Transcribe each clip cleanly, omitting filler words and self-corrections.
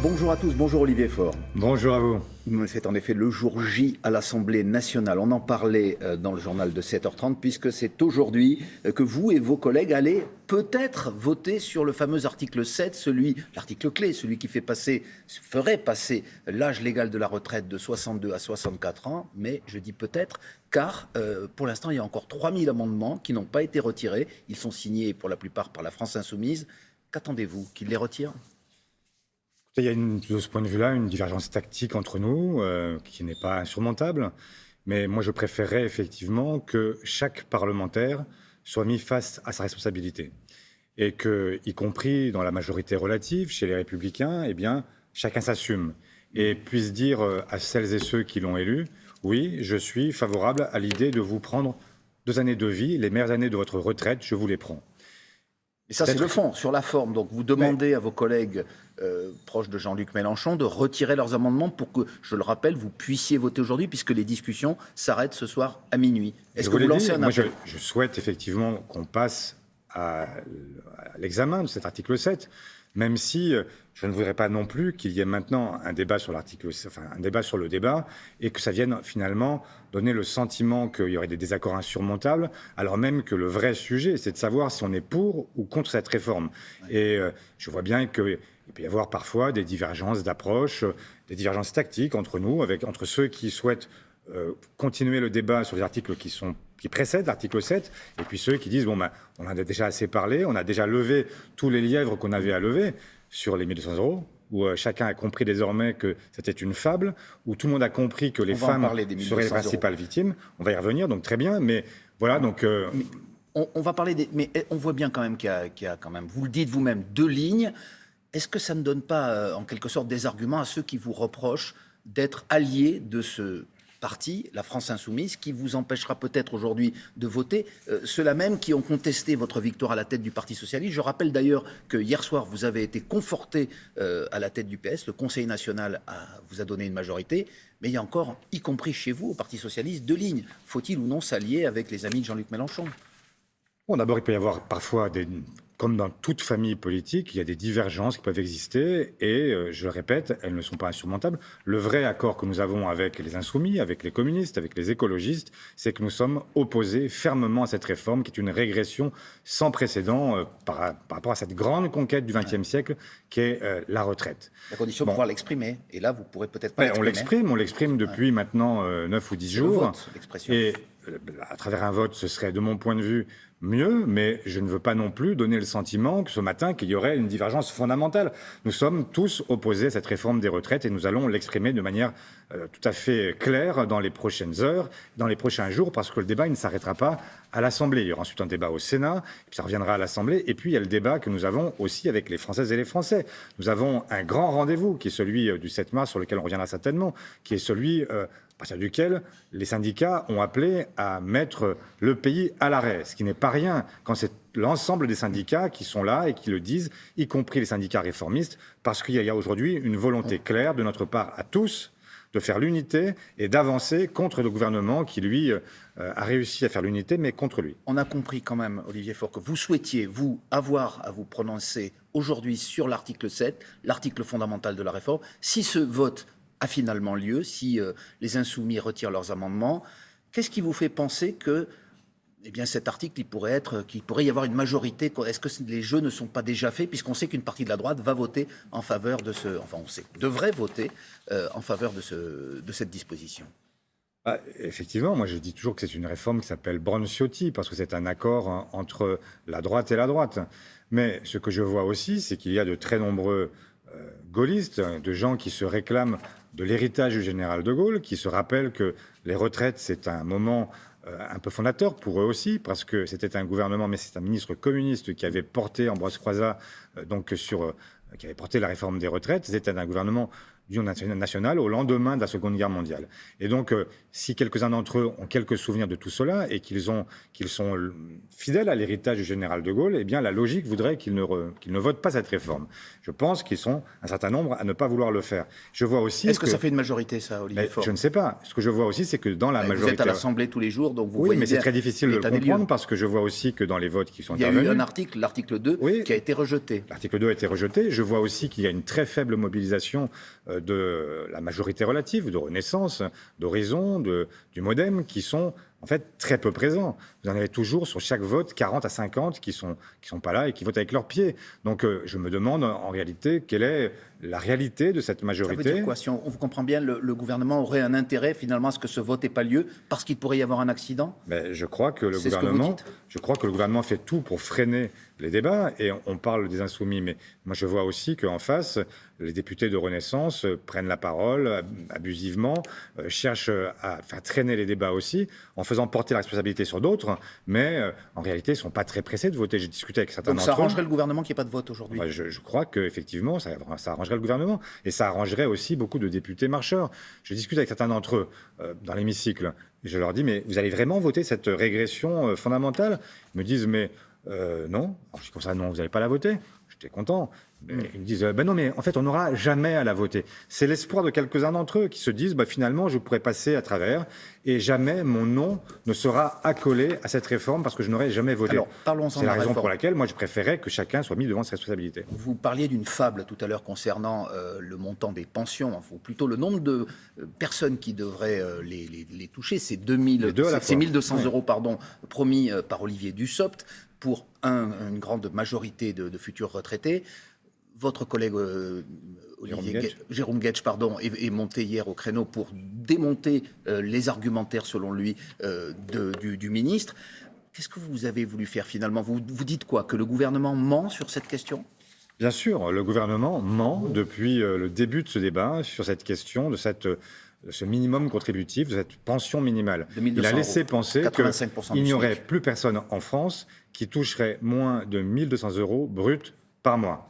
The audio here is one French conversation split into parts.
Bonjour à tous, bonjour Olivier Faure. Bonjour à vous. C'est en effet le jour J à l'Assemblée nationale. On en parlait dans le journal de 7h30 puisque c'est aujourd'hui que vous et vos collègues allez peut-être voter sur le fameux article 7, l'article clé, celui qui ferait passer l'âge légal de la retraite de 62 à 64 ans. Mais je dis peut-être car pour l'instant il y a encore 3000 amendements qui n'ont pas été retirés. Ils sont signés pour la plupart par la France Insoumise. Qu'attendez-vous? Qu'ils les retirent? Il y a de ce point de vue-là une divergence tactique entre nous qui n'est pas insurmontable. Mais moi, je préférerais effectivement que chaque parlementaire soit mis face à sa responsabilité. Et que, y compris dans la majorité relative, chez les Républicains, eh bien, chacun s'assume et puisse dire à celles et ceux qui l'ont élu, oui, je suis favorable à l'idée de vous prendre 2 années de vie, les meilleures années de votre retraite, je vous les prends. Et ça, c'est le fond. Sur la forme, donc vous demandez à vos collègues proches de Jean-Luc Mélenchon de retirer leurs amendements pour que, je le rappelle, vous puissiez voter aujourd'hui puisque les discussions s'arrêtent ce soir à minuit. Est-ce que vous lancez un appel? Je souhaite effectivement qu'on passe à l'examen de cet article 7, même si je ne voudrais pas non plus qu'il y ait maintenant un débat sur un débat sur le débat et que ça vienne finalement donner le sentiment qu'il y aurait des désaccords insurmontables, alors même que le vrai sujet, c'est de savoir si on est pour ou contre cette réforme. Ouais. Et je vois bien qu'il peut y avoir parfois des divergences d'approche, des divergences tactiques entre nous, entre ceux qui souhaitent continuer le débat sur les articles qui précèdent l'article 7, et puis ceux qui disent, on en a déjà assez parlé, on a déjà levé tous les lièvres qu'on avait à lever sur les 1 200 €, où chacun a compris désormais que c'était une fable, où tout le monde a compris que les femmes seraient les principales victimes. On va y revenir, donc très bien, mais voilà, donc... On va parler mais on voit bien quand même qu'il y a quand même, vous le dites vous-même, 2 lignes. Est-ce que ça ne donne pas, en quelque sorte, des arguments à ceux qui vous reprochent d'être alliés de ce parti, la France Insoumise, qui vous empêchera peut-être aujourd'hui de voter, ceux-là même qui ont contesté votre victoire à la tête du Parti Socialiste? Je rappelle d'ailleurs que hier soir, vous avez été conforté à la tête du PS, le Conseil national vous a donné une majorité, mais il y a encore, y compris chez vous, au Parti Socialiste, 2 lignes. Faut-il ou non s'allier avec les amis de Jean-Luc Mélenchon? Bon, d'abord, il peut y avoir parfois comme dans toute famille politique, il y a des divergences qui peuvent exister et, je le répète, elles ne sont pas insurmontables. Le vrai accord que nous avons avec les Insoumis, avec les communistes, avec les écologistes, c'est que nous sommes opposés fermement à cette réforme qui est une régression sans précédent par rapport à cette grande conquête du XXe siècle qui est la retraite. La condition de pouvoir l'exprimer. Et là, vous pourrez peut-être pas l'exprimer. On l'exprime depuis maintenant 9 ou 10 jours. Le vote, l'expression. Et à travers un vote, ce serait, de mon point de vue, mieux, mais je ne veux pas non plus donner le sentiment que ce matin, qu'il y aurait une divergence fondamentale. Nous sommes tous opposés à cette réforme des retraites et nous allons l'exprimer de manière tout à fait claire dans les prochaines heures, dans les prochains jours, parce que le débat il ne s'arrêtera pas à l'Assemblée. Il y aura ensuite un débat au Sénat, puis ça reviendra à l'Assemblée, et puis il y a le débat que nous avons aussi avec les Françaises et les Français. Nous avons un grand rendez-vous qui est celui du 7 mars, sur lequel on reviendra certainement, qui est celui... à partir duquel les syndicats ont appelé à mettre le pays à l'arrêt, ce qui n'est pas rien quand c'est l'ensemble des syndicats qui sont là et qui le disent, y compris les syndicats réformistes, parce qu'il y a aujourd'hui une volonté claire de notre part à tous de faire l'unité et d'avancer contre le gouvernement qui, lui, a réussi à faire l'unité, mais contre lui. On a compris quand même, Olivier Faure, que vous souhaitiez, vous, avoir à vous prononcer aujourd'hui sur l'article 7, l'article fondamental de la réforme. Si ce vote a finalement lieu, si les Insoumis retirent leurs amendements, qu'est-ce qui vous fait penser que cet article, qu'il pourrait y avoir une majorité? Est-ce que les jeux ne sont pas déjà faits, puisqu'on sait qu'une partie de la droite va voter en faveur de devrait voter en faveur de cette disposition? Effectivement, moi je dis toujours que c'est une réforme qui s'appelle Brown-Ciotti, parce que c'est un accord entre la droite et la droite. Mais ce que je vois aussi, c'est qu'il y a de très nombreux gaullistes, de gens qui se réclament de l'héritage du général de Gaulle, qui se rappellent que les retraites, c'est un moment un peu fondateur pour eux aussi, parce que c'était un gouvernement, mais c'est un ministre communiste qui avait porté, Ambroise Croizat, qui avait porté la réforme des retraites. C'était un gouvernement d'union nationale au lendemain de la Seconde Guerre mondiale. Et donc, si quelques-uns d'entre eux ont quelques souvenirs de tout cela et qu'ils sont fidèles à l'héritage du général de Gaulle, eh bien, la logique voudrait qu'ils ne votent pas cette réforme. Je pense qu'ils sont un certain nombre à ne pas vouloir le faire. Je vois aussi Est-ce que ça fait une majorité, ça, Olivier Faure? Je ne sais pas. Ce que je vois aussi, c'est que dans la majorité... Vous êtes à l'Assemblée tous les jours, donc vous oui, voyez mais c'est très difficile de le comprendre parce que je vois aussi que dans les votes qui sont intervenus... Il y a eu un article, l'article 2, qui a été rejeté. L'article 2 a été rejeté. Je vois aussi qu'il y a une très faible mobilisation de la majorité relative, de Renaissance, d'Horizon, du Modem, qui sont en fait très peu présents. Vous en avez toujours sur chaque vote 40 à 50 qui sont pas là et qui votent avec leurs pieds. Donc je me demande en réalité quelle est la réalité de cette majorité. Ça veut dire quoi? Si on vous comprend bien, le gouvernement aurait un intérêt finalement à ce que ce vote n'ait pas lieu parce qu'il pourrait y avoir un accident? Mais je crois que le gouvernement fait tout pour freiner les débats et on parle des Insoumis. Mais moi je vois aussi qu'en face, les députés de Renaissance prennent la parole abusivement, cherchent à faire traîner les débats aussi, en faisant porter la responsabilité sur d'autres, mais en réalité, ils ne sont pas très pressés de voter. J'ai discuté avec certains d'entre eux. Donc ça arrangerait le gouvernement qu'il n'y ait pas de vote aujourd'hui? Je crois qu'effectivement, ça arrangerait le gouvernement. Et ça arrangerait aussi beaucoup de députés marcheurs. Je discute avec certains d'entre eux dans l'hémicycle. Et je leur dis, mais vous allez vraiment voter cette régression fondamentale? Ils me disent, mais non. Alors je dis comme ça, non, vous n'allez pas la voter. J'étais content. Ils me disent, ben non, mais en fait, on n'aura jamais à la voter. C'est l'espoir de quelques-uns d'entre eux qui se disent, finalement, je pourrais passer à travers et jamais mon nom ne sera accolé à cette réforme parce que je n'aurai jamais voté. Alors, parlons-en C'est la raison pour laquelle, moi, je préférais que chacun soit mis devant ses responsabilités. Vous parliez d'une fable tout à l'heure concernant le montant des pensions, ou plutôt le nombre de personnes qui devraient les toucher. C'est 1200 euros, promis par Olivier Dussopt pour une grande majorité de futurs retraités. Votre collègue Jérôme Guedj est monté hier au créneau pour démonter les argumentaires, selon lui, du ministre. Qu'est-ce que vous avez voulu faire finalement? Vous dites quoi? Que le gouvernement ment sur cette question? Bien sûr, le gouvernement ment depuis le début de ce débat sur cette question de ce minimum contributif, de cette pension minimale. Il a laissé penser qu'il n'y aurait plus personne en France qui toucherait moins de 1 200 euros bruts par mois.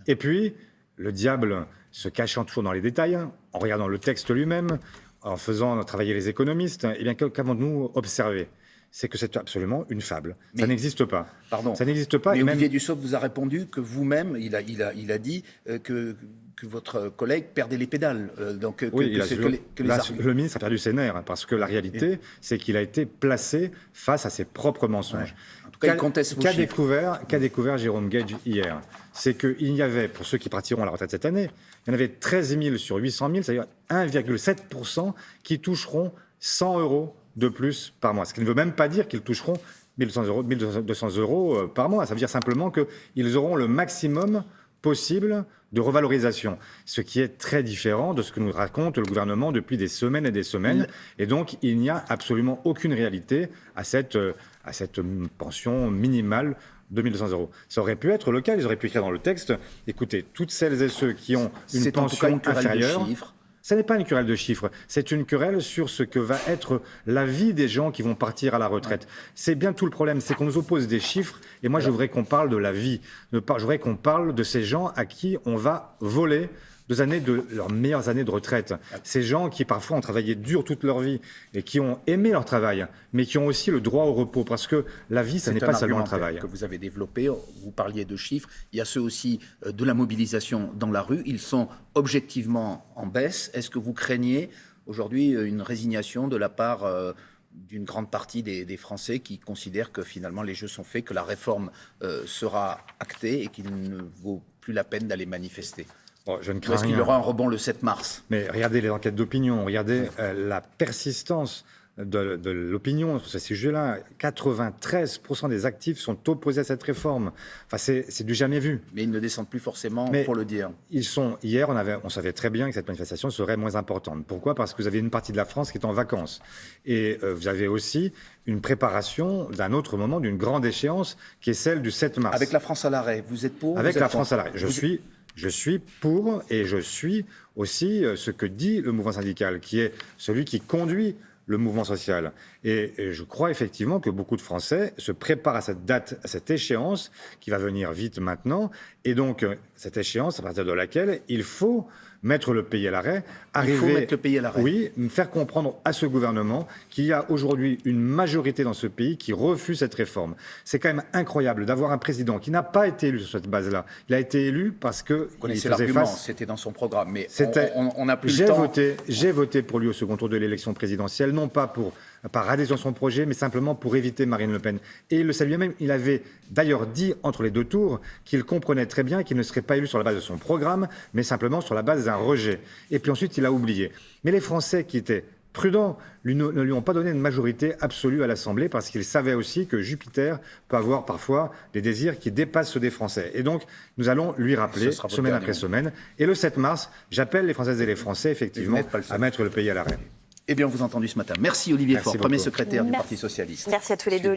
Et puis, le diable se cachant toujours dans les détails, en regardant le texte lui-même, en faisant travailler les économistes, eh bien, qu'avons-nous observé? C'est que c'est absolument une fable. Ça n'existe pas. Pardon. Ça n'existe pas. Mais Olivier Dussopt vous a répondu que vous-même, il a dit que votre collègue perdait les pédales. Le ministre a perdu ses nerfs, parce que la réalité, c'est qu'il a été placé face à ses propres mensonges. Ouais. En tout cas, il conteste vos chiffres. Qu'a découvert Jérôme Guedj hier? C'est qu'il y avait, pour ceux qui partiront à la retraite cette année, il y en avait 13 000 sur 800 000, c'est-à-dire 1,7% qui toucheront 100 euros de plus par mois. Ce qui ne veut même pas dire qu'ils toucheront 1 200 euros par mois. Ça veut dire simplement qu'ils auront le maximum possible de revalorisation, ce qui est très différent de ce que nous raconte le gouvernement depuis des semaines et des semaines. Et donc, il n'y a absolument aucune réalité à cette pension minimale de 1 200 euros. Ça aurait pu être le cas, ils auraient pu écrire dans le texte, écoutez, toutes celles et ceux qui ont une pension inférieure... Ce n'est pas une querelle de chiffres, c'est une querelle sur ce que va être la vie des gens qui vont partir à la retraite. C'est bien tout le problème, c'est qu'on nous oppose des chiffres, et moi je voudrais qu'on parle de la vie. Je voudrais qu'on parle de ces gens à qui on va voler 2 années de leurs meilleures années de retraite. Ces gens qui parfois ont travaillé dur toute leur vie et qui ont aimé leur travail, mais qui ont aussi le droit au repos, parce que la vie, ça n'est pas seulement le travail. Que vous avez développé, vous parliez de chiffres, il y a ceux aussi de la mobilisation dans la rue, ils sont objectivement en baisse. Est-ce que vous craignez aujourd'hui une résignation de la part d'une grande partie des Français qui considèrent que finalement les jeux sont faits, que la réforme sera actée et qu'il ne vaut plus la peine d'aller manifester? Je ne crains rien. Est-ce qu'il y aura un rebond le 7 mars? Mais regardez les enquêtes d'opinion, regardez la persistance de l'opinion sur ces sujets-là. 93% des actifs sont opposés à cette réforme. Enfin, c'est du jamais vu. Mais ils ne descendent plus forcément pour le dire. Hier, on savait très bien que cette manifestation serait moins importante. Pourquoi? Parce que vous avez une partie de la France qui est en vacances. Et vous avez aussi une préparation d'un autre moment, d'une grande échéance, qui est celle du 7 mars. Avec la France à l'arrêt, vous êtes pour? Avec la France à l'arrêt. Je suis pour, et je suis aussi ce que dit le mouvement syndical, qui est celui qui conduit le mouvement social. Et je crois effectivement que beaucoup de Français se préparent à cette date, à cette échéance qui va venir vite maintenant. Et donc, cette échéance à partir de laquelle il faut mettre le pays à l'arrêt. Il faut mettre le pays à l'arrêt. Oui, faire comprendre à ce gouvernement qu'il y a aujourd'hui une majorité dans ce pays qui refuse cette réforme. C'est quand même incroyable d'avoir un président qui n'a pas été élu sur cette base-là. Il a été élu parce que Vous connaissez l'argument, c'était dans son programme, mais on n'a plus le temps. J'ai voté pour lui au second tour de l'élection présidentielle, non pas par adhésion à son projet, mais simplement pour éviter Marine Le Pen. Et il le sait lui-même, il avait d'ailleurs dit entre les deux tours qu'il comprenait très bien qu'il ne serait pas élu sur la base de son programme, mais simplement sur la base d'un rejet. Et puis ensuite, il a oublié. Mais les Français qui étaient prudents ne lui ont pas donné une majorité absolue à l'Assemblée parce qu'ils savaient aussi que Jupiter peut avoir parfois des désirs qui dépassent ceux des Français. Et donc, nous allons lui rappeler, semaine après semaine. Et le 7 mars, j'appelle les Françaises et les Français, effectivement, à mettre le pays à l'arrêt. Eh bien, on vous a entendu ce matin. Merci Olivier Faure, premier beaucoup. secrétaire du Parti socialiste. Merci à tous les deux.